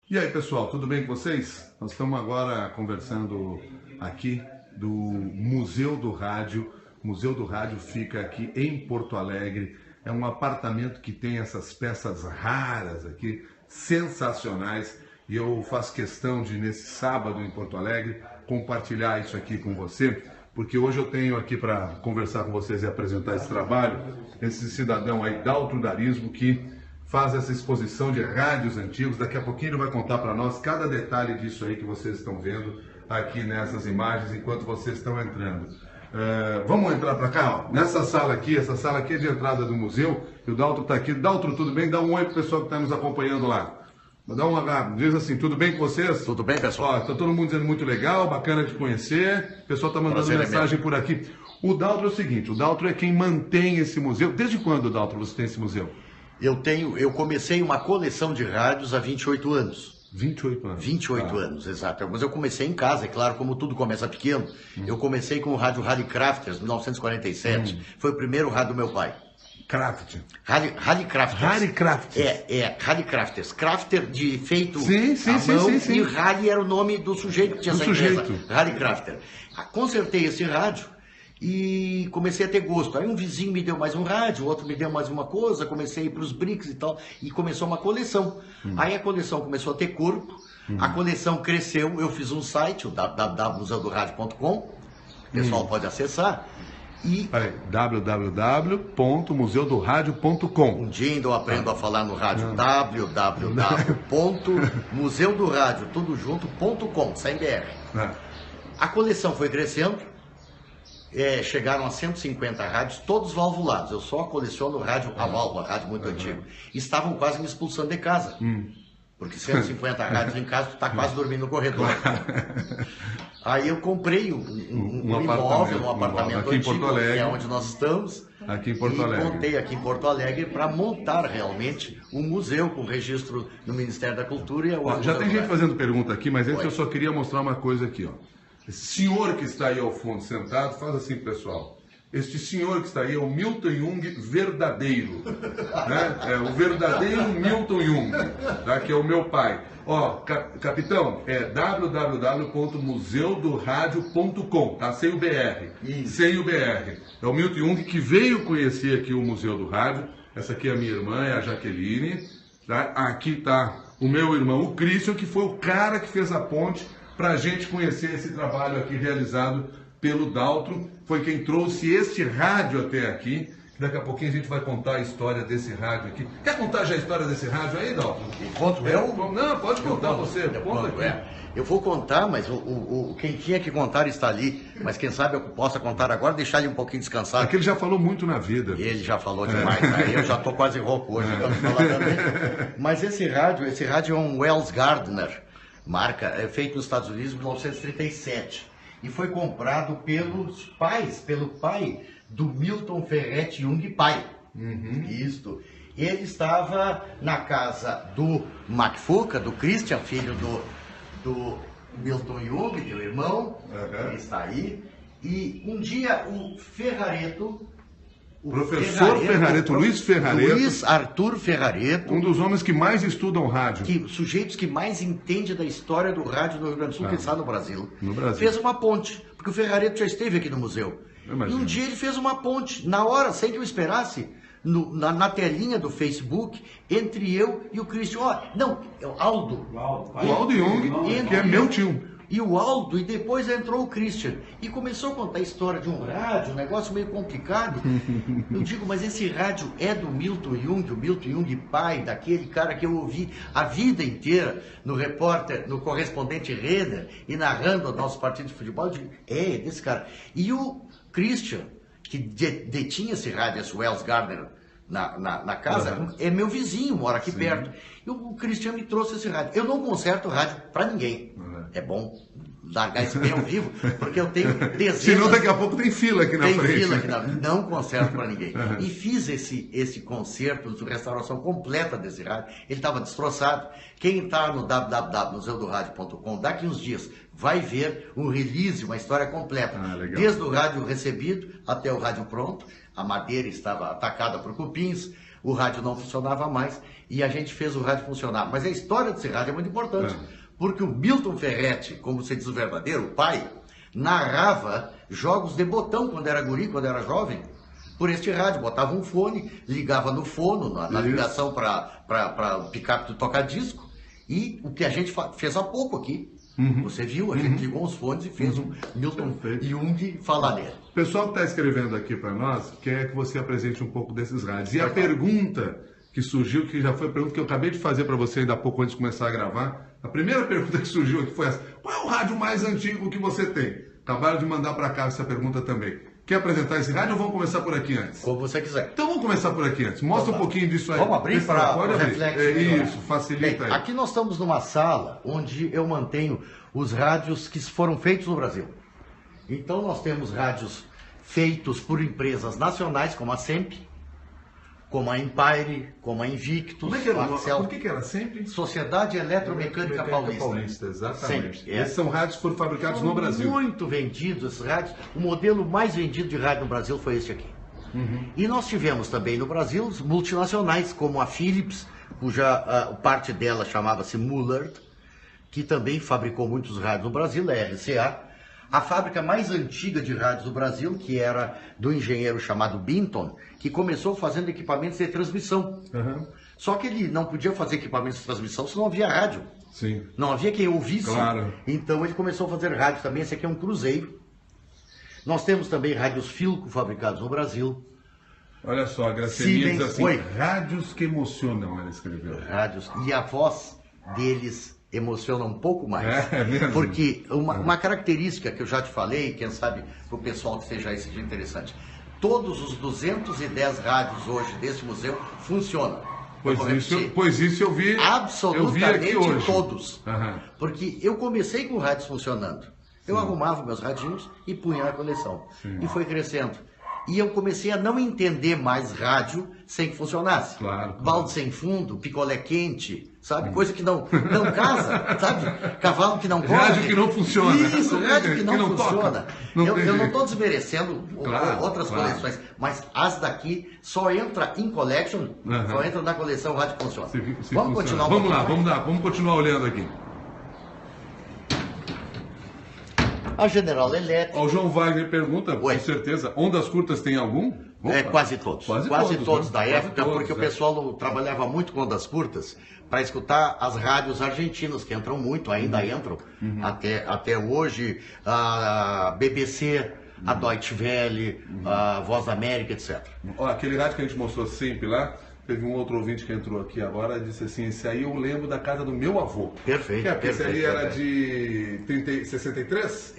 E aí, pessoal, tudo bem com vocês? Nós estamos agora conversando aqui do Museu do Rádio. O Museu do Rádio fica aqui em Porto Alegre. É um apartamento que tem essas peças raras aqui, sensacionais. E eu faço questão de, nesse sábado em Porto Alegre, compartilhar isso aqui com você, porque hoje eu tenho aqui para conversar com vocês e apresentar esse trabalho, esse cidadão aí, Daltro Darismo, que faz essa exposição de rádios antigos. Daqui a pouquinho ele vai contar para nós cada detalhe disso aí que vocês estão vendo aqui nessas imagens enquanto vocês estão entrando. Vamos entrar para cá, ó. Nessa sala aqui, essa sala aqui é de entrada do museu, e o Daltro está aqui. Daltro, tudo bem? Dá um oi pro pessoal que está nos acompanhando lá. Dá um H, diz assim, tudo bem com vocês? Tudo bem, pessoal? Está todo mundo dizendo muito legal, bacana de conhecer. O pessoal está mandando mensagem por aqui. O Daltro é o seguinte, o Daltro é quem mantém esse museu. Desde quando, Daltro, você tem esse museu? Eu comecei uma coleção de rádios há 28 anos. 28 anos. 28 anos, exato. Mas eu comecei em casa, é claro, como tudo começa pequeno. Eu comecei com o rádio Rally Crafters, 1947. Foi o primeiro rádio do meu pai. Craft. Rally Crafters. Rally Crafters. Rally Crafters. Crafter de feito sim, à mão, sim. E Rally era o nome do sujeito que tinha essa empresa. Rally Crafter. Consertei esse rádio e comecei a ter gosto. Aí um vizinho me deu mais um rádio, outro me deu mais uma coisa, comecei a ir para os BRICS e tal, e começou uma coleção. Aí a coleção começou a ter corpo, a coleção cresceu, eu fiz um site, o www.museudoradio.com, o pessoal pode acessar. E www.museudoradio.com. Um dia ainda eu aprendo a falar no rádio, www.museudoradio, tudo junto.com, sem BR. A coleção foi crescendo. Chegaram a 150 rádios, todos valvulados. Eu só coleciono rádio a válvula, rádio muito antigo. Estavam quase me expulsando de casa. Porque 150 rádios em casa, tu está quase dormindo no corredor. Aí eu comprei um imóvel, um apartamento aqui antigo, em Porto Alegre, que é onde nós estamos. Aqui em Porto Alegre. E montei aqui em Porto Alegre para montar realmente um museu com registro no Ministério da Cultura. Já tem gente fazendo pergunta aqui, mas antes eu só queria mostrar uma coisa aqui, ó. Esse senhor que está aí ao fundo sentado, faz assim, pessoal. Este senhor que está aí é o Milton Jung verdadeiro, né? É o verdadeiro Milton Jung, tá? Que é o meu pai. Ó, capitão, é www.museudoradio.com, tá? Sem o BR. Sem o BR. É o Milton Jung que veio conhecer aqui o Museu do Rádio. Essa aqui é a minha irmã, é a Jaqueline. Tá? Aqui está o meu irmão, o Christian, que foi o cara que fez a ponte para a gente conhecer esse trabalho aqui realizado pelo Daltro. Foi quem trouxe este rádio até aqui. Daqui a pouquinho a gente vai contar a história desse rádio aqui. Quer contar já a história desse rádio aí, Daltro? Conto eu? Não, pode contar você. Conta aqui. Eu vou contar, mas quem tinha que contar está ali. Mas quem sabe eu possa contar agora, deixar ele um pouquinho descansado. Aqui ele já falou muito na vida. Ele já falou demais. Aí eu já estou quase rouco hoje. Mas esse rádio é um Wells Gardner. Marca, é feito nos Estados Unidos em 1937 e foi comprado pelo pai do Milton Ferretti Jung pai. Isto. Ele estava na casa do McFuca, do Christian, filho do Milton Jung, meu irmão, ele está aí, e um dia o Ferrareto, Professor Ferrareto, Luiz Ferrareto. Luiz Arthur Ferrareto. Um dos homens que mais estudam rádio. Sujeitos que mais entendem da história do rádio no Rio Grande do Sul, que está no Brasil. Brasil. Fez uma ponte, porque o Ferrareto já esteve aqui no museu. E um dia ele fez uma ponte, na hora, sem que eu esperasse, na telinha do Facebook, entre eu e o Christian. Não, é o Aldo. O Aldo Jung, que é meu tio. E o Aldo, e depois entrou o Christian. E começou a contar a história de um rádio, um negócio meio complicado. Eu digo, mas esse rádio é do Milton Jung, o Milton Jung pai, daquele cara que eu ouvi a vida inteira no repórter, no correspondente Renner, e narrando o nosso partido de futebol. Eu digo, desse cara. E o Christian, que detinha esse rádio, esse Wells Gardner, na casa, é meu vizinho, mora aqui perto. E o Christian me trouxe esse rádio. Eu não conserto rádio para ninguém. É bom largar isso bem ao vivo, porque eu tenho dezenas... Senão daqui a pouco tem fila aqui na frente. Tem fila aqui não conserto para ninguém. E fiz esse concerto de restauração completa desse rádio. Ele estava destroçado. Quem está no www.museudoradio.com, daqui uns dias, vai ver um release, uma história completa. Desde o rádio recebido até o rádio pronto. A madeira estava atacada por cupins. o rádio não funcionava mais e a gente fez o rádio funcionar. Mas a história desse rádio é muito importante, porque o Milton Ferretti, como você diz o verdadeiro, o pai, narrava jogos de botão quando era guri, quando era jovem, por este rádio. Botava um fone, ligava no fono, na ligação para o picape do toca-disco, e o que a gente fez há pouco aqui. Você viu, a gente ligou os fones e fez um Milton Jung falar nele. O pessoal que está escrevendo aqui para nós quer que você apresente um pouco desses rádios. E a pergunta que surgiu, que já foi a pergunta que eu acabei de fazer para você ainda há pouco antes de começar a gravar, a primeira pergunta que surgiu aqui foi essa: qual é o rádio mais antigo que você tem? Acabaram de mandar para cá essa pergunta também. Quer apresentar esse rádio ou vamos começar por aqui antes? Como você quiser. Então vamos começar por aqui antes. Mostra um pouquinho disso aí. Vamos abrir para o reflexo. Isso, facilita aí. Aqui nós estamos numa sala onde eu mantenho os rádios que foram feitos no Brasil. Então nós temos rádios feitos por empresas nacionais, como a SEMP, como a Empire, como a Invictus. Como é que era? Por que era sempre? Sociedade Eletromecânica Paulista. Exatamente. Sempre. Esses são rádios que foram fabricados no Brasil. Muito vendidos esses rádios. O modelo mais vendido de rádio no Brasil foi esse aqui. E nós tivemos também no Brasil os multinacionais, como a Philips, cuja parte dela chamava-se Mullard, que também fabricou muitos rádios no Brasil, a RCA. A fábrica mais antiga de rádios do Brasil, que era do engenheiro chamado Binton, que começou fazendo equipamentos de transmissão. Só que ele não podia fazer equipamentos de transmissão se não havia rádio. Sim. Não havia quem ouvisse. Claro. Então ele começou a fazer rádio também. Esse aqui é um cruzeiro. Nós temos também rádios Philco fabricados no Brasil. Olha só, a Graciela diz assim: rádios que emocionam, ela escreveu. Rádios. E a voz deles emociona um pouco mais. É mesmo? Porque uma característica que eu já te falei, quem sabe para o pessoal que esteja aí seja interessante, todos os 210 rádios hoje desse museu funcionam. Pois isso eu vi. Absolutamente eu vi aqui hoje. Todos. Porque eu comecei com rádios funcionando. Eu arrumava meus radinhos e punha na coleção. E foi crescendo. E eu comecei a não entender mais rádio sem que funcionasse. Claro. Balde sem fundo, picolé quente, sabe? Coisa que não casa, sabe? Cavalo que não corre. Rádio que não funciona. Isso, rádio que não funciona. Eu não estou desmerecendo outras coleções, mas as daqui só entra em collection, só entra na coleção rádio que funciona. Vamos continuar. Vamos continuar olhando aqui. A General Electric. O João Wagner pergunta, com certeza, ondas curtas tem algum? Quase todos. Quase todos da época, porque o pessoal trabalhava muito com ondas curtas para escutar as rádios argentinas, que entram muito, ainda entram, até hoje, a BBC, a Deutsche Welle, a Voz da América, etc. Aquele rádio que a gente mostrou sempre lá, teve um outro ouvinte que entrou aqui agora e disse assim: esse aí eu lembro da casa do meu avô. Perfeito. Esse aí era de 63?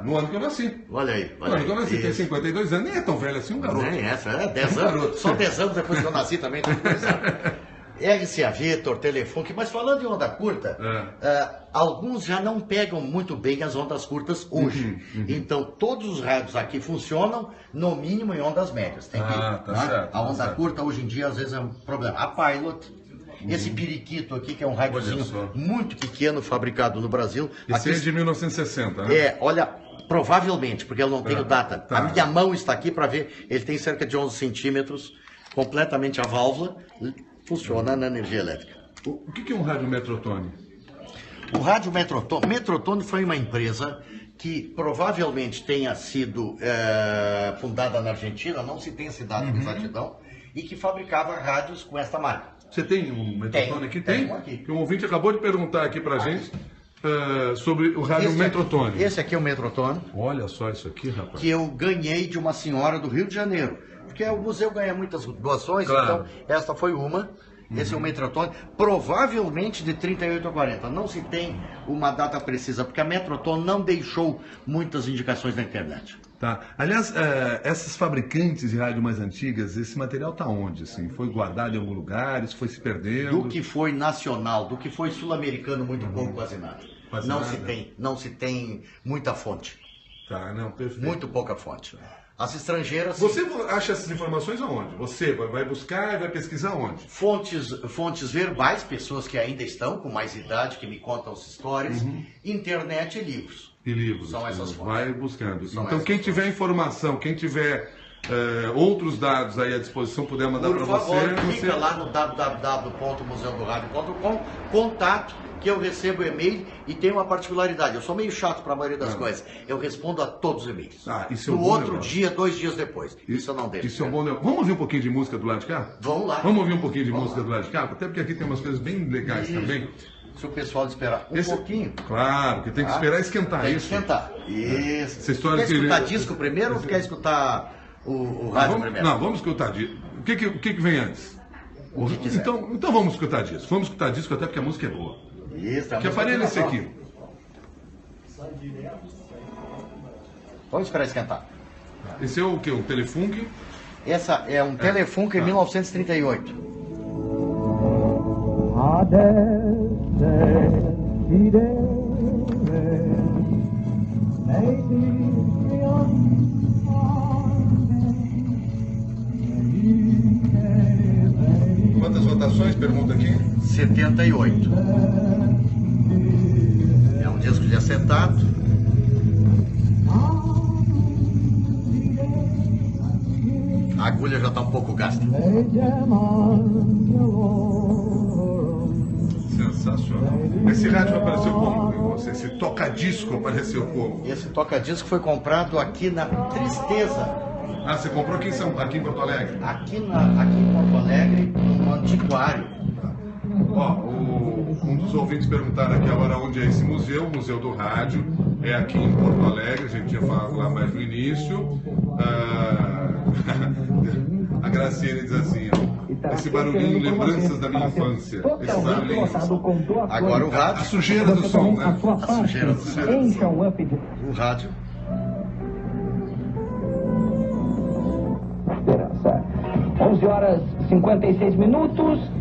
No ano que eu nasci. Olha aí. No ano que eu nasci, tem 52 anos, nem é tão velho assim, um garoto. Nem é 10 anos. Só 10 anos depois que eu nasci também. RCA Victor, Telefone, mas falando de onda curta, alguns já não pegam muito bem as ondas curtas hoje. Então, todos os rádios aqui funcionam, no mínimo, em ondas médias. Tem certo, a onda curta, hoje em dia, às vezes é um problema. A Pilot, esse periquito aqui, que é um rádiozinho muito pequeno, fabricado no Brasil. Esse é de 1960, né? Olha, provavelmente, porque eu não tenho data. A minha mão está aqui para ver, ele tem cerca de 11 centímetros, completamente a válvula. Funciona na energia elétrica. O que é um rádio Metrotone? O rádio Metrotone. Metrotone foi uma empresa que provavelmente tenha sido fundada na Argentina, não se tem esse dado com exatidão, e que fabricava rádios com esta marca. Você tem um Metrotone aqui? Tem um aqui. Um ouvinte acabou de perguntar aqui pra gente sobre o rádio Metrotone. Esse aqui é o Metrotone. Olha só isso aqui, rapaz. Que eu ganhei de uma senhora do Rio de Janeiro. Porque o museu ganha muitas doações, então esta foi uma. Esse é o Metrotone, provavelmente de 38 a 40. Não se tem uma data precisa, porque a Metrotone não deixou muitas indicações na internet. Aliás, essas fabricantes de rádio mais antigas, esse material está onde? Assim? Foi guardado em algum lugar? Isso foi se perdendo? Do que foi nacional, do que foi sul-americano, muito pouco, quase nada. Não se tem muita fonte. Perfeito. Muito pouca fonte. As estrangeiras... Você acha essas informações aonde? Você vai buscar e vai pesquisar onde? Fontes verbais, pessoas que ainda estão com mais idade, que me contam as histórias, internet e livros. E livros. São essas fontes. Vai buscando. Então quem tiver informação, quem tiver outros dados aí à disposição, puder mandar para você. Por favor, clica lá no www.museudoradio.com, contato, que eu recebo e-mail e tem uma particularidade. Eu sou meio chato para a maioria das coisas. Eu respondo a todos os e-mails. Isso é um no bom outro negócio. dia, 2 dias depois. Isso eu não deixo. Isso é um bom negócio. Vamos ouvir um pouquinho de música do lado de cá? Vamos lá. Vamos ouvir um pouquinho de música do lado de cá? Até porque aqui tem umas coisas bem legais também. Se o pessoal esperar um pouquinho. Claro, porque tem que esperar esquentar Tem que isso. esquentar. Isso. Essa história Quer escutar disco primeiro ou quer escutar o rádio primeiro? Não, vamos escutar disco. O que vem antes? O que quiser. Então vamos escutar disco. Vamos escutar disco até porque a música é boa. Isso, Que aparelho é esse aqui? Vamos esperar esquentar. Esse é o quê? Um Telefunken? Essa é um Telefunken 1938. Quantas rotações? Pergunta aqui. 78. É um disco de acetato. A agulha já está um pouco gasta. Sensacional. Esse rádio apareceu como em você? Esse toca-disco apareceu como? Esse toca-disco foi comprado aqui na Tristeza. Você comprou aqui em Porto Alegre? Aqui em Porto Alegre, no antiquário. Um dos ouvintes perguntaram aqui agora onde é esse museu, o Museu do Rádio. É aqui em Porto Alegre, a gente tinha falado lá mais no início. A Graciela diz assim, esse barulhinho, lembranças da minha infância. Esse barulhinho. Agora o rádio. A sujeira do som, né? A sujeira do som. O rádio. Esperança. 11h56.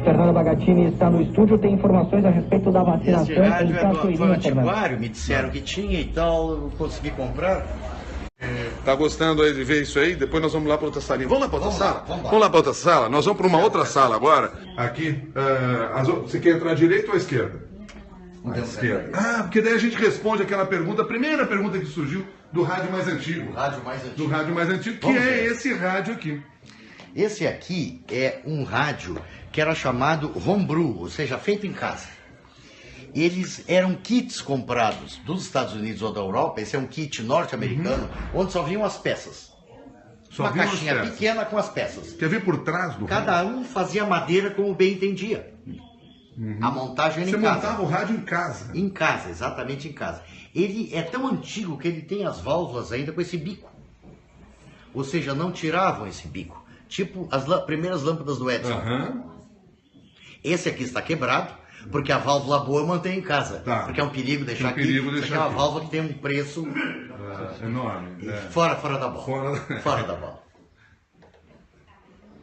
Fernando Bagatini está no estúdio, tem informações a respeito da vacinação. Esse rádio foi antiquário, me disseram que tinha e tal, eu consegui comprar. Tá gostando aí de ver isso aí? Depois nós vamos lá para outra salinha. Vamos lá para outra sala? Vamos lá. Vamos lá para outra sala? Nós vamos para uma outra sala agora. Aqui, você quer entrar à direita ou à esquerda? À esquerda. Porque daí a gente responde aquela pergunta, a primeira pergunta que surgiu do rádio mais antigo. Do rádio mais antigo, que é esse rádio aqui. Esse aqui é um rádio que era chamado homebrew, ou seja, feito em casa. Eles eram kits comprados dos Estados Unidos ou da Europa, esse é um kit norte-americano, onde só vinham as peças. Uma caixinha pequena com as peças. Quer ver por trás do rádio? Cada um fazia madeira como bem entendia. A montagem era em casa. Você montava o rádio em casa? Em casa, exatamente em casa. Ele é tão antigo que ele tem as válvulas ainda com esse bico. Ou seja, não tiravam esse bico. Tipo as primeiras lâmpadas do Edison. Esse aqui está quebrado, porque a válvula boa eu mantenho em casa. Porque é um perigo deixar aqui. Isso aqui é uma válvula que tem um preço enorme. Fora da bola. Fora da bola.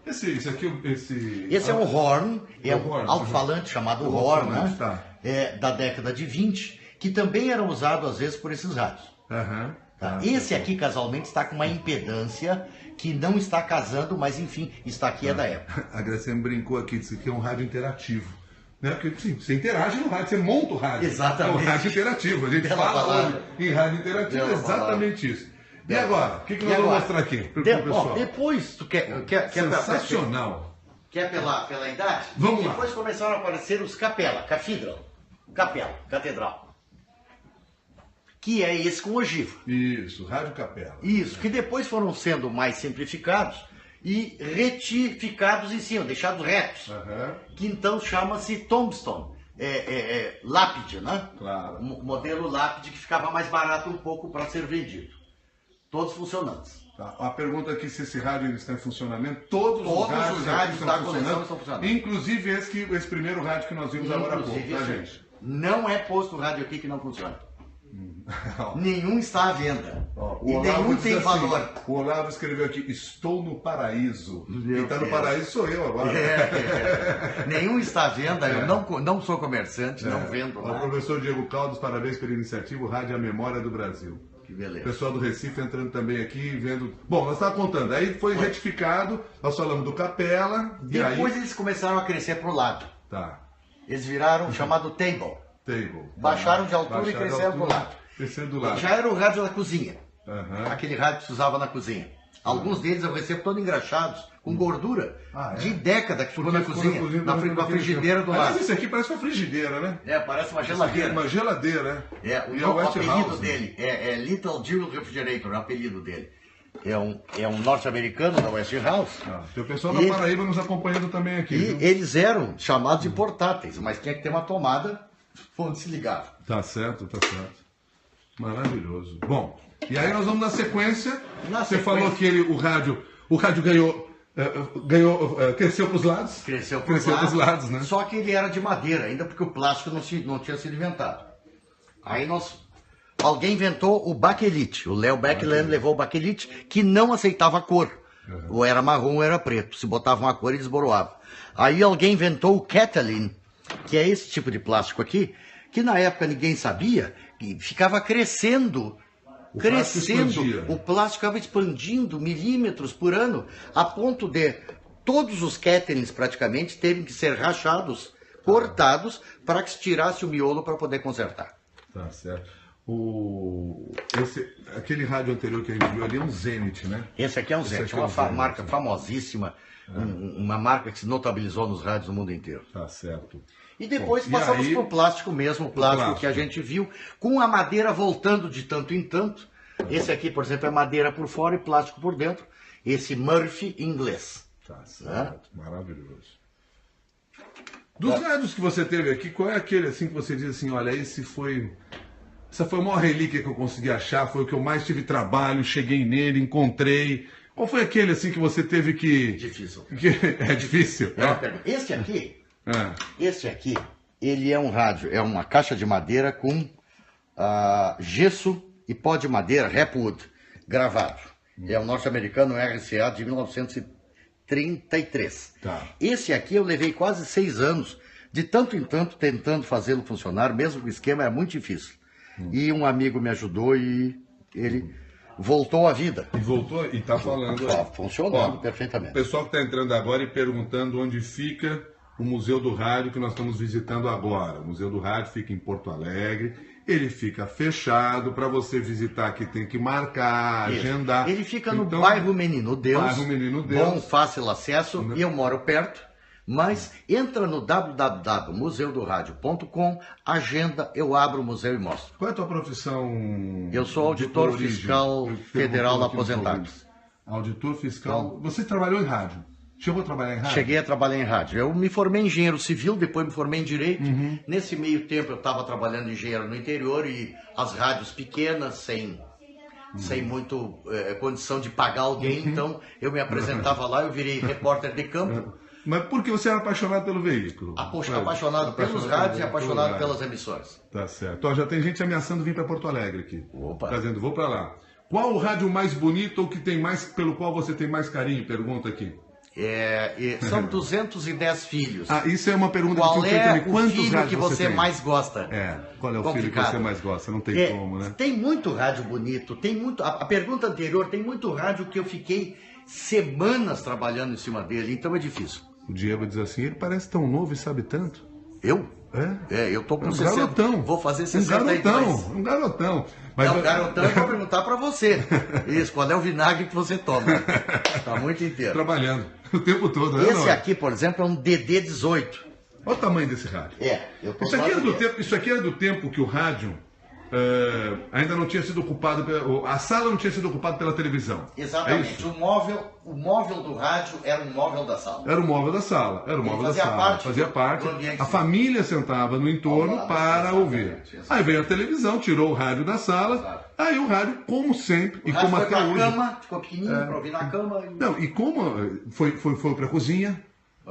Esse é um horn, um alto-falante chamado horn, né? Da década de 20, que também era usado às vezes por esses rádios. Esse aqui, casualmente, está com uma impedância que não está casando, mas enfim, está aqui é da época. A Graciela brincou aqui, disse que é um rádio interativo. Né? Porque sim, você interage no rádio, você monta o rádio. Exatamente. É um rádio interativo. A gente fala hoje em rádio interativo, é exatamente isso. E agora? O que nós vamos mostrar aqui para o pessoal? Depois, tu quer sensacional. Quer pela idade? Vamos lá. Depois começaram a aparecer os capela, catedral. Que é esse com ogiva. Isso, rádio capela. Isso, que depois foram sendo mais simplificados e retificados em cima, deixados retos. Que então chama-se tombstone. Lápide, né? Claro. Modelo lápide que ficava mais barato um pouco para ser vendido. Todos funcionantes. A pergunta aqui se esse rádio está em funcionamento. Todos os rádios da coleção estão funcionando. Inclusive esse primeiro rádio que nós vimos agora há pouco, tá, gente? Não é posto rádio aqui que não funciona. Nenhum está à venda. E nenhum tem valor. O Olavo escreveu aqui, estou no paraíso. Quem está no paraíso sou eu agora. Nenhum está à venda, eu não sou comerciante, não vendo nada. O professor Diego Caldas, parabéns pela iniciativa, o rádio é a memória do Brasil. Que beleza. O pessoal do Recife entrando também aqui, vendo... Bom, nós estávamos contando, aí foi retificado, nós falamos do capela. Depois eles começaram a crescer para o lado. Eles viraram o chamado table. Baixaram de altura e cresceram para o lado. Crescendo do lado. Já era o rádio da cozinha. Aquele rádio que se usava na cozinha. Alguns deles eu recebo todos engraxados, com gordura, de década que ficou na cozinha, na frigideira do lado. Mas esse aqui parece uma frigideira, né? Parece uma geladeira. Uma geladeira, né? O apelido dele é Little Jill Refrigerator, o apelido dele. É um norte-americano da Westinghouse. Tem o pessoal da Paraíba nos acompanhando também aqui. E eles eram chamados de portáteis, mas tinha que ter uma tomada onde se ligava. Tá certo. Maravilhoso. Bom, e aí nós vamos na sequência. Você falou que o rádio cresceu para os lados. Cresceu para os lados, né? Só que ele era de madeira ainda, porque o plástico não tinha sido inventado. Aí alguém inventou o baquelite. O Léo Beckland levou o baquelite, que não aceitava a cor. Ou era marrom ou era preto. Se botava uma cor, ele desboroava. Aí alguém inventou o Catalin, que é esse tipo de plástico aqui, que na época ninguém sabia, e ficava crescendo. O plástico ficava expandindo milímetros por ano, a ponto de todos os Catalins praticamente terem que ser rachados, cortados, para que se tirasse o miolo para poder consertar. Tá certo. Aquele rádio anterior que a gente viu ali é um Zenith, né? Esse aqui é um Zenith, uma marca famosíssima, uma marca que se notabilizou nos rádios do mundo inteiro. Tá certo. E depois passamos para o plástico mesmo, o plástico que a gente viu, com a madeira voltando de tanto em tanto. Esse aqui, por exemplo, é madeira por fora e plástico por dentro. Esse Murphy inglês. Tá certo, maravilhoso. Dos rádios que você teve aqui, qual é aquele assim que você diz assim, olha, essa foi a maior relíquia que eu consegui achar, foi o que eu mais tive trabalho, cheguei nele, encontrei. Qual foi aquele assim que você teve que... Difícil. É difícil? Esse aqui, ele é um rádio, é uma caixa de madeira com gesso e pó de madeira, Rapwood, gravado. É um norte-americano RCA de 1933. Esse aqui eu levei quase 6 anos, de tanto em tanto, tentando fazê-lo funcionar, mesmo que o esquema era muito difícil. E um amigo me ajudou e ele voltou à vida. E voltou e está falando. Funcionando perfeitamente. O pessoal que está entrando agora e perguntando onde fica o Museu do Rádio que nós estamos visitando agora. O Museu do Rádio fica em Porto Alegre. Ele fica fechado. Para você visitar aqui tem que marcar, agendar. Ele fica no bairro Menino Deus. Bom, fácil acesso. E eu moro perto. Mas entra no www.museudoradio.com, agenda, eu abro o museu e mostro. Qual é a tua profissão? Eu sou auditor fiscal federal da Aposentados. Auditor fiscal. Você trabalhou em rádio? Chegou a trabalhar em rádio? Cheguei a trabalhar em rádio. Eu me formei em engenheiro civil, depois me formei em direito. Nesse meio tempo eu estava trabalhando em engenheiro no interior e as rádios pequenas, sem muito condição de pagar alguém. Então eu me apresentava lá, eu virei repórter de campo. Mas porque você era apaixonado pelo veículo? Apaixonado pelos rádios e apaixonado pelas emissoras. Tá certo. Ó, já tem gente ameaçando vir para Porto Alegre aqui. Opa. Tá dizendo, vou para lá. Qual o rádio mais bonito ou que tem mais, pelo qual você tem mais carinho? Pergunta aqui. São 210 filhos. Isso é uma pergunta qual que tinha feito também. Quantos filho que você mais gosta? Qual é o filho que você mais gosta? Não tem como, né? Tem muito rádio bonito, tem muito. A pergunta anterior, tem muito rádio que eu fiquei semanas trabalhando em cima dele, então é difícil. O Diego diz assim, ele parece tão novo e sabe tanto. Eu? Eu tô com 60. Garotão. Vou fazer 62. Um garotão. Mas garotão eu vou perguntar pra você. Isso, qual é o vinagre que você toma? Tá muito inteiro. Trabalhando o tempo todo, né? Esse aqui, por exemplo, é um DD18. Olha o tamanho desse rádio. Eu tô isso aqui era do tempo que o rádio ainda não tinha sido ocupado, a sala não tinha sido ocupada pela televisão. Exatamente. O móvel do rádio era um móvel da sala. Era o móvel da sala. Fazia parte. A família sentava no entorno para ouvir. Aí veio a televisão, tirou o rádio da sala. Aí o rádio, como sempre, e como até hoje. Cama, ficou pequenininho para ouvir na cama. Não, e como foi para a cozinha,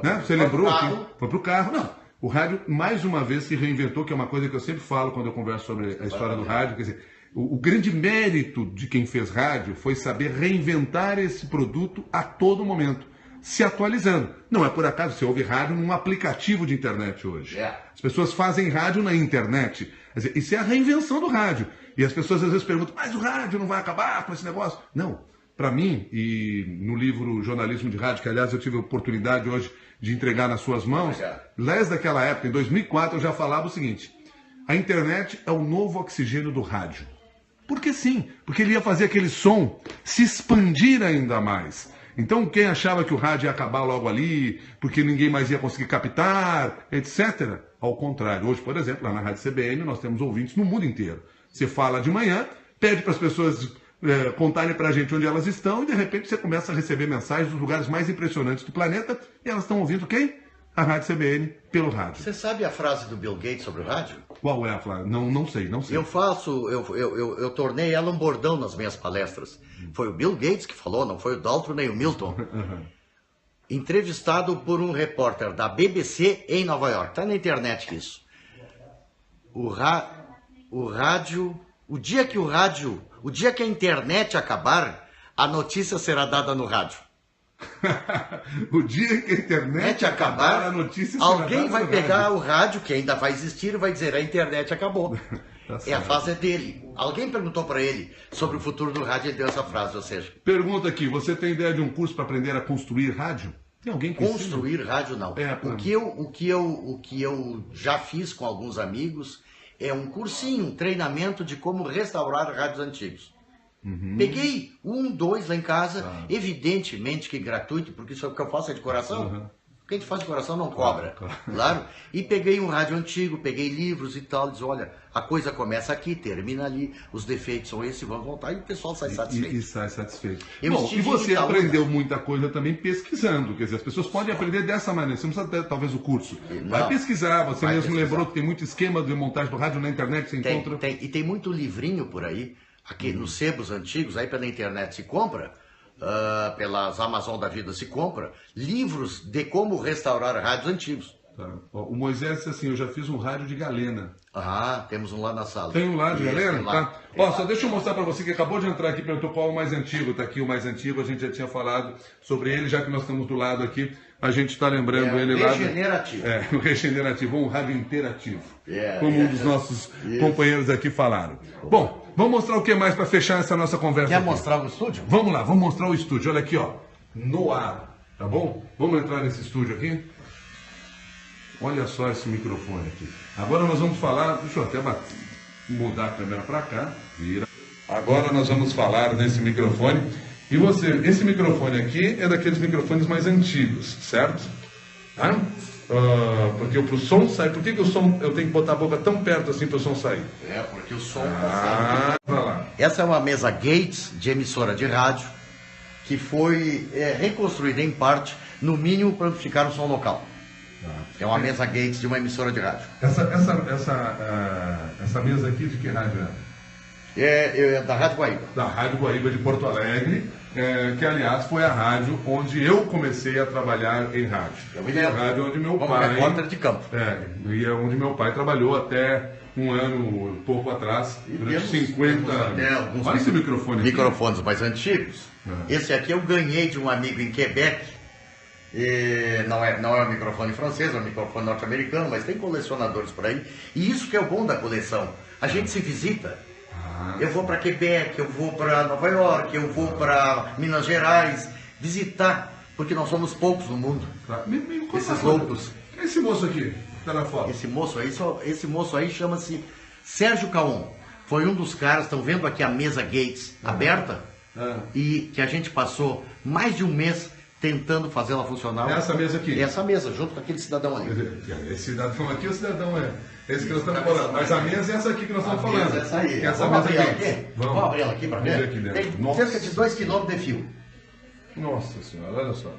né? Você lembrou aqui? Foi para o carro. Não. O rádio, mais uma vez, se reinventou, que é uma coisa que eu sempre falo quando eu converso sobre a história do rádio. Quer dizer, o grande mérito de quem fez rádio foi saber reinventar esse produto a todo momento, se atualizando. Não é por acaso você ouve rádio num aplicativo de internet hoje. As pessoas fazem rádio na internet. Quer dizer, isso é a reinvenção do rádio. E as pessoas às vezes perguntam, mas o rádio não vai acabar com esse negócio? Não. Para mim, e no livro Jornalismo de Rádio, que aliás eu tive a oportunidade hoje de entregar nas suas mãos, desde aquela época, em 2004, eu já falava o seguinte: a internet é o novo oxigênio do rádio. Porque sim, porque ele ia fazer aquele som se expandir ainda mais. Então, quem achava que o rádio ia acabar logo ali, porque ninguém mais ia conseguir captar, etc., ao contrário. Hoje, por exemplo, lá na Rádio CBN, nós temos ouvintes no mundo inteiro. Você fala de manhã, pede para as pessoas contarem para a gente onde elas estão, e de repente você começa a receber mensagens dos lugares mais impressionantes do planeta, e elas estão ouvindo quem? A Rádio CBN pelo rádio. Você sabe a frase do Bill Gates sobre o rádio? Qual é a frase? Não sei. Eu tornei ela um bordão nas minhas palestras. Foi o Bill Gates que falou, não foi o Dalton nem o Milton. Entrevistado por um repórter da BBC em Nova York. Está na internet isso. O dia que a internet acabar, a notícia será dada no rádio. O dia que a internet acabar, a notícia será alguém vai pegar o rádio, que ainda vai existir, e vai dizer, a internet acabou. A frase é dele. Alguém perguntou para ele sobre o futuro do rádio e ele deu essa frase, ou seja... Pergunta aqui, você tem ideia de um curso para aprender a construir rádio? Tem alguém que construir ensina? Rádio, não. O que eu já fiz com alguns amigos é um cursinho, um treinamento de como restaurar rádios antigos. Peguei 1, 2 lá em casa, evidentemente que gratuito, porque isso é o que eu faço, é de coração. O que a gente faz de coração não cobra, claro. E peguei um rádio antigo, peguei livros e tal, diz, olha, a coisa começa aqui, termina ali, os defeitos são esses, vamos voltar, e o pessoal sai satisfeito. E sai satisfeito. Bom, e você aprendeu muita coisa também pesquisando, quer dizer, as pessoas podem aprender dessa maneira, você não precisa ter, talvez, o curso. Vai pesquisar, você mesmo lembrou que tem muito esquema de montagem do rádio na internet, você encontra... E tem muito livrinho por aí, aqui nos sebos antigos, aí pela internet se compra, pelas Amazon da vida se compra, livros de como restaurar rádios antigos. Tá. O Moisés disse assim, eu já fiz um rádio de galena. Temos um lá na sala. Tem um lá de galena? Tá. Só deixa eu mostrar para você que acabou de entrar aqui, perguntou qual é o mais antigo. Tá aqui o mais antigo, a gente já tinha falado sobre ele, já que nós estamos do lado aqui, a gente está lembrando ele lá. Regenerativo. O regenerativo, um rádio interativo. Como um dos nossos companheiros aqui falaram. Bom, vamos mostrar o que mais para fechar essa nossa conversa. Quer mostrar o estúdio? Vamos lá, vamos mostrar o estúdio. Olha aqui, ó, no ar, tá bom? Vamos entrar nesse estúdio aqui? Olha só esse microfone aqui. Agora nós vamos falar, deixa eu até mudar a câmera para cá, vira. Agora nós vamos falar nesse microfone. E esse microfone aqui é daqueles microfones mais antigos, certo? Tá? Porque pro som sair, por que o som, eu tenho que botar a boca tão perto assim para o som sair? Porque o som tá saindo. Essa é uma mesa Gates de emissora de rádio, que foi reconstruída em parte, no mínimo para amplificar o som local. É uma mesa Gates de uma emissora de rádio. Essa mesa aqui de que rádio é? É da Rádio Guaíba. Da Rádio Guaíba de Porto Alegre, que aliás foi a rádio onde eu comecei a trabalhar em rádio. A rádio onde meu pai... repórter de campo. E é onde meu pai trabalhou até um ano, pouco atrás, durante 50 anos. Olha esse microfone aqui. Microfones mais antigos. Esse aqui eu ganhei de um amigo em Quebec. Não é um microfone francês, é um microfone norte-americano, mas tem colecionadores por aí. E isso que é o bom da coleção. A gente se visita. Eu vou para Quebec, eu vou para Nova York, eu vou para Minas Gerais visitar, porque nós somos poucos no mundo. Esses loucos. Quem é esse moço aqui? Tá na foto. Esse moço aí chama-se Sérgio Caon. Foi um dos caras, estão vendo aqui a mesa Gates aberta, e que a gente passou mais de um mês tentando fazer ela funcionar. Essa mesa aqui? Essa mesa, junto com aquele cidadão ali. Esse cidadão aqui, o cidadão esse que nós estamos falando. Mas a mesa é essa aqui que nós estamos falando. Essa aí. Vamos abrir ela aqui? Vamos abrir ela aqui para ver? Aqui dentro. Tem cerca de 2 km de fio. Nossa senhora, olha só.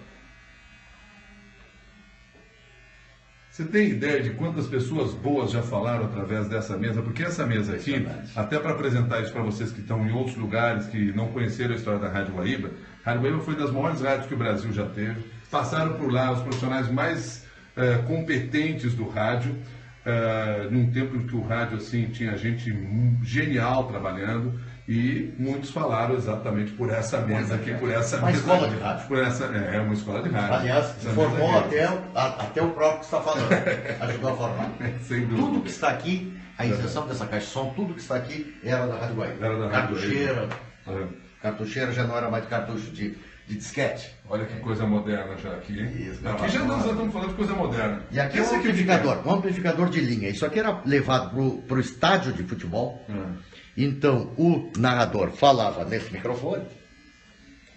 Você tem ideia de quantas pessoas boas já falaram através dessa mesa? Porque essa mesa aqui, até para apresentar isso para vocês que estão em outros lugares, que não conheceram a história da Rádio Guaíba, a Rádio Guaíba foi das maiores rádios que o Brasil já teve. Passaram por lá os profissionais mais competentes do rádio, num tempo em que o rádio assim, tinha gente genial trabalhando, e muitos falaram exatamente por essa mesa aqui, por essa uma mesa. Escola de rádio. Uma escola de rádio. Aliás, formou até o próprio que está falando. Ajudou a formar. Sem dúvida. Tudo que está aqui, a exceção dessa caixa de som, tudo que está aqui era da Rádio Guaíba. Era da Rádio Cartucheira. Cartucheira já não era mais de cartucho de disquete. Olha que coisa moderna já aqui, hein? Isso, aqui já nós estamos falando de coisa moderna. E aqui é um amplificador de linha. Isso aqui era levado para o estádio de futebol. Então o narrador falava nesse microfone,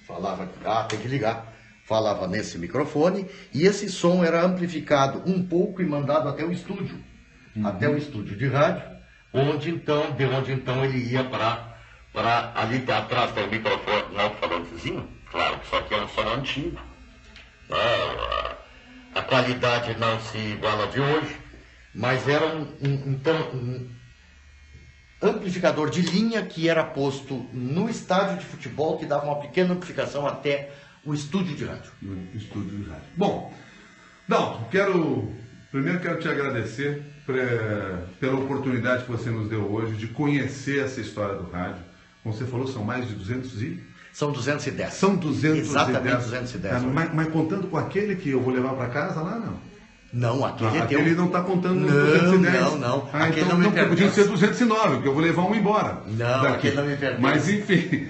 falava, tem que ligar, falava nesse microfone, e esse som era amplificado um pouco e mandado até o estúdio, até o estúdio de rádio, de onde então ele ia para ali atrás tem o microfone, não falantezinho, claro que só que é um som antigo. A qualidade não se iguala de hoje, mas era um amplificador de linha que era posto no estádio de futebol, que dava uma pequena amplificação até o estúdio de rádio. No estúdio de rádio. Bom, Dalton, primeiro quero te agradecer pela oportunidade que você nos deu hoje de conhecer essa história do rádio. Como você falou, são mais de 200 São 210. São 210. Exatamente 210. Mas contando com aquele que eu vou levar para casa lá, não? Não, aquele é teu. Aquele não está contando no Não, 210. não. Então não podia ser 209, porque eu vou levar um embora. Não, daqui. aquele não me pertence. Mas enfim,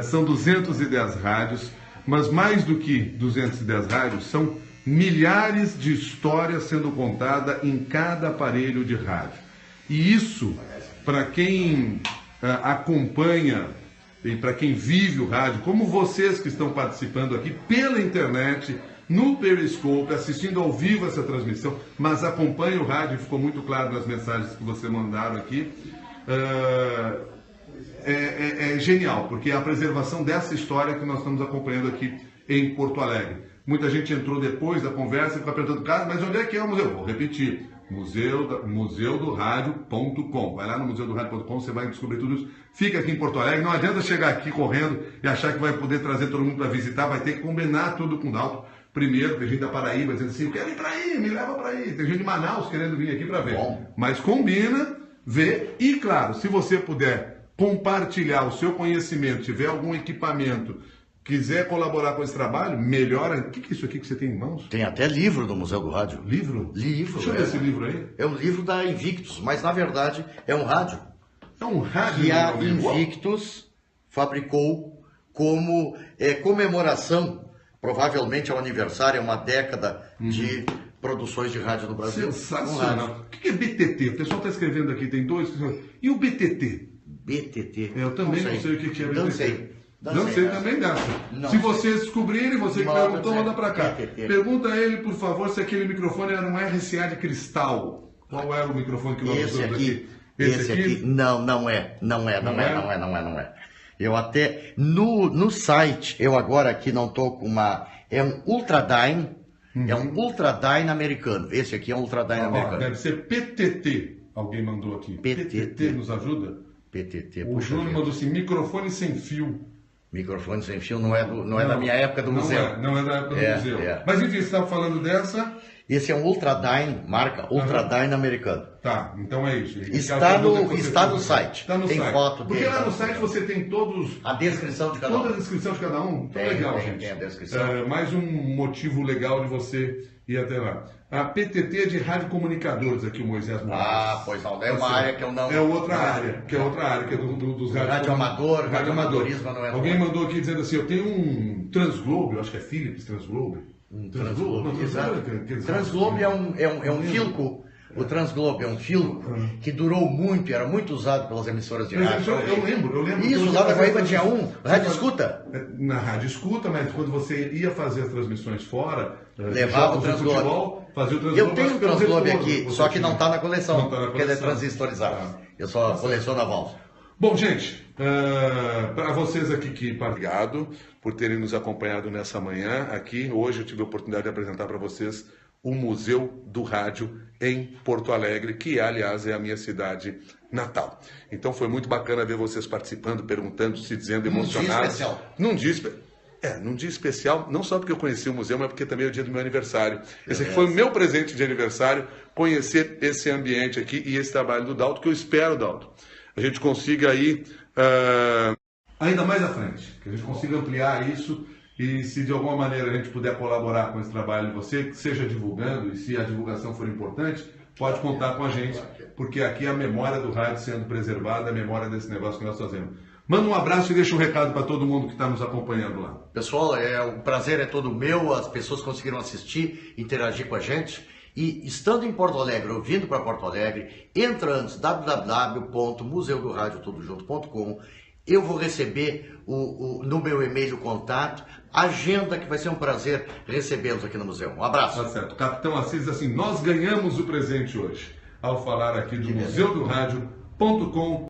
são 210 rádios, mas mais do que 210 rádios, são milhares de histórias sendo contadas em cada aparelho de rádio. E isso, para quem acompanha e para quem vive o rádio, como vocês que estão participando aqui pela internet, no Periscope, assistindo ao vivo essa transmissão, mas acompanha o rádio, ficou muito claro nas mensagens que você mandaram aqui, é genial, porque é a preservação dessa história que nós estamos acompanhando aqui em Porto Alegre. Muita gente entrou depois da conversa e ficou perguntando, cara, mas onde é que é o museu? Vou repetir, museudoradio.com. Vai lá no museudoradio.com, você vai descobrir tudo isso. Fica aqui em Porto Alegre, não adianta chegar aqui correndo e achar que vai poder trazer todo mundo para visitar, vai ter que combinar tudo com o Dalton. Primeiro, tem gente da Paraíba dizendo assim, eu quero ir para aí, me leva para aí. Tem gente de Manaus querendo vir aqui para ver. Bom. Mas combina, vê e, claro, se você puder compartilhar o seu conhecimento, tiver algum equipamento, quiser colaborar com esse trabalho, melhor. O que é isso aqui que você tem em mãos? Tem até livro do Museu do Rádio. Livro? Livro. Deixa eu ver esse livro aí. É um livro da Invictus, mas na verdade é um rádio. É um rádio? Que a Invictus fabricou como comemoração, provavelmente é um aniversário, é uma década de produções de rádio no Brasil. Sensacional. O que é BTT? O pessoal está escrevendo aqui, tem dois. E o BTT? BTT? Eu também não sei o que é BTT. Não sei. Não sei também dessa. Se vocês descobrirem, você que perguntou, manda para cá. Pergunta a ele, por favor, se aquele microfone era um RCA de cristal. Qual era o microfone que nós usamos aqui? Esse aqui? Não é. Eu até, no site, eu agora aqui não estou com uma... É um Ultradyne, é um Ultradyne americano. Esse aqui é um Ultradyne americano. Deve ser PTT, alguém mandou aqui. PTT nos ajuda? PTT, o Júnior mandou assim, microfone sem fio. Microfone sem fio não é da minha época do museu. Não é da época do museu. Mas enfim, você estava falando dessa... Esse é um Ultradyne, marca Ultradyne americano. Tá, então é isso. Está no site. Está no tem site. Foto porque dele. Lá no site você tem todos... A descrição de cada um. Toda a descrição de cada um. Então legal, gente. Tem a descrição. Mais um motivo legal de você ir até lá. A PTT é de radiocomunicadores aqui, o Moisés Moraes. Pois não. É uma área que eu não... É outra área, que é dos rádio amador, radioamadorismo não é... Alguém mandou aqui dizendo assim, eu tenho um Transglobe, eu acho que é Philips Transglobe. Transglobe, exato. Transglobe é um filco. O Transglobe é um filco que durou muito, era muito usado pelas emissoras de rádio. Eu lembro. Isso, lá da Guaíba tinha um, Rádio Escuta. Na Rádio Escuta, mas quando você ia fazer as transmissões fora, levava o Transglobe. Fazia o Transglobe. Eu tenho um Transglobe aqui, só que não está na coleção, porque ele é transistorizado. Eu só coleciono a válvula. Bom, gente, para vocês aqui que obrigado por terem nos acompanhado nessa manhã aqui. Hoje eu tive a oportunidade de apresentar para vocês o Museu do Rádio em Porto Alegre, que aliás é a minha cidade natal. Então foi muito bacana ver vocês participando, perguntando, se dizendo emocionados. Num dia especial, não só porque eu conheci o museu, mas porque também é o dia do meu aniversário. Esse aqui foi o meu presente de aniversário, conhecer esse ambiente aqui e esse trabalho do Dalton, que eu espero, Dalton, a gente consiga aí ainda mais à frente, que a gente consiga ampliar isso e se de alguma maneira a gente puder colaborar com esse trabalho de você, que seja divulgando, e se a divulgação for importante, pode contar com a gente, porque aqui é a memória do rádio sendo preservada, a memória desse negócio que nós fazemos. Manda um abraço e deixa um recado para todo mundo que está nos acompanhando lá. Pessoal, o prazer é todo meu, as pessoas conseguiram assistir, interagir com a gente. E estando em Porto Alegre, ou vindo para Porto Alegre, entra antes www.museudoradioTudoJunto.com. Eu vou receber no meu e-mail contato, agenda, que vai ser um prazer recebê-los aqui no museu. Um abraço. Tá certo. Capitão Assis, assim, nós ganhamos o presente hoje, ao falar aqui do museudoradio.com.